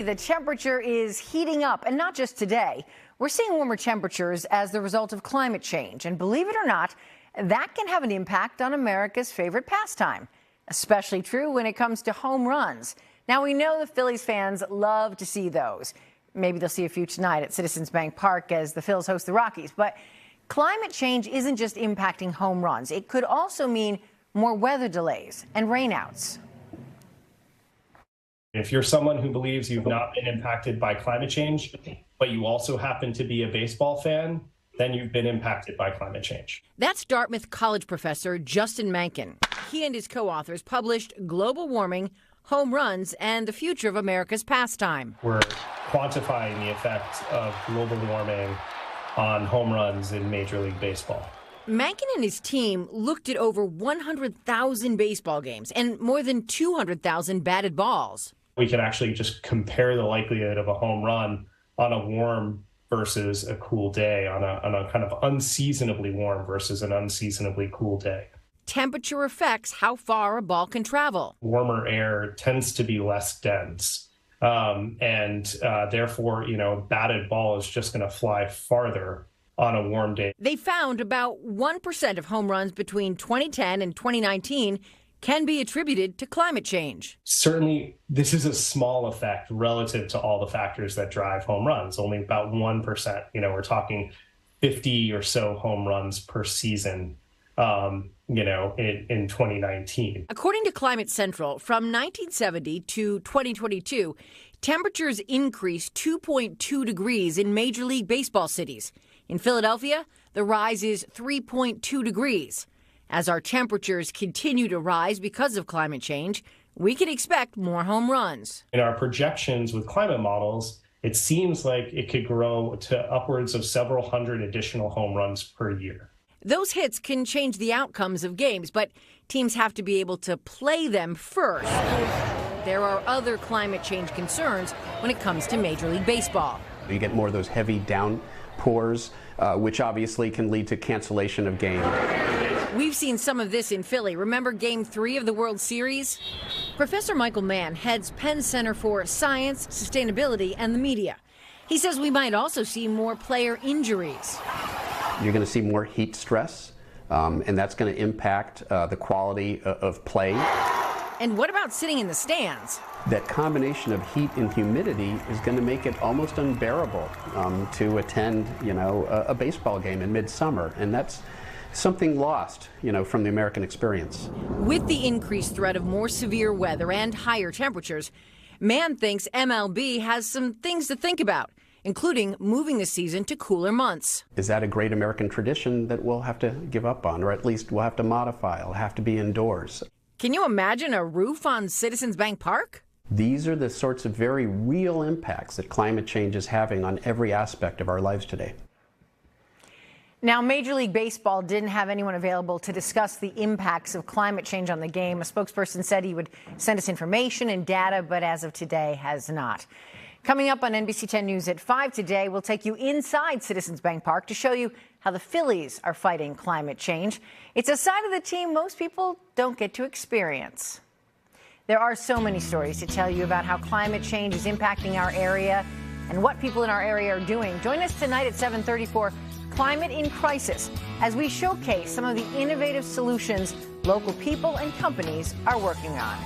The temperature is heating up, and not just today. We're seeing warmer temperatures as the result of climate change. And believe it or not, that can have an impact on America's favorite pastime. Especially true when it comes to home runs. Now, we know the Phillies fans love to see those. Maybe they'll see a few tonight at Citizens Bank Park as the Phils host the Rockies. But climate change isn't just impacting home runs. It could also mean more weather delays and rainouts. If you're someone who believes you've not been impacted by climate change, but you also happen to be a baseball fan, then you've been impacted by climate change. That's Dartmouth College professor Justin Mencken. He and his co-authors published Global Warming, Home Runs, and the Future of America's Pastime. We're quantifying the effect of global warming on home runs in Major League Baseball. Mencken and his team looked at over 100,000 baseball games and more than 200,000 batted balls. We can actually just compare the likelihood of a home run on a warm versus a cool day, on a kind of unseasonably warm versus an unseasonably cool day. Temperature affects how far a ball can travel. Warmer air tends to be less dense, and therefore, batted ball is just going to fly farther on a warm day. They found about 1% of home runs between 2010 and 2019 can be attributed to climate change. Certainly, this is a small effect relative to all the factors that drive home runs, only about 1%. We're talking 50 or so home runs per season, in 2019. According to Climate Central, from 1970 to 2022, temperatures increased 2.2 degrees in Major League Baseball cities. In Philadelphia, the rise is 3.2 degrees. As our temperatures continue to rise because of climate change, we can expect more home runs. In our projections with climate models, it seems like it could grow to upwards of several hundred additional home runs per year. Those hits can change the outcomes of games, but teams have to be able to play them first. There are other climate change concerns when it comes to Major League Baseball. You get more of those heavy downpours, which obviously can lead to cancellation of games. We've seen some of this in Philly. Remember Game 3 of the World Series? Professor Michael Mann heads Penn Center for Science, Sustainability, and the Media. He says we might also see more player injuries. You're going to see more heat stress, and that's going to impact the quality of play. And what about sitting in the stands? That combination of heat and humidity is going to make it almost unbearable to attend, a baseball game in midsummer, and that's something lost, from the American experience. With the increased threat of more severe weather and higher temperatures, Mann thinks MLB has some things to think about, including moving the season to cooler months. Is that a great American tradition that we'll have to give up on, or at least we'll have to modify? It'll have to be indoors. Can you imagine a roof on Citizens Bank Park? These are the sorts of very real impacts that climate change is having on every aspect of our lives today. Now, Major League Baseball didn't have anyone available to discuss the impacts of climate change on the game. A spokesperson said he would send us information and data, but as of today has not. Coming up on NBC 10 News at 5 today, we'll take you inside Citizens Bank Park to show you how the Phillies are fighting climate change. It's a side of the team most people don't get to experience. There are so many stories to tell you about how climate change is impacting our area and what people in our area are doing. Join us tonight at 7:30 for Climate in Crisis, as we showcase some of the innovative solutions local people and companies are working on.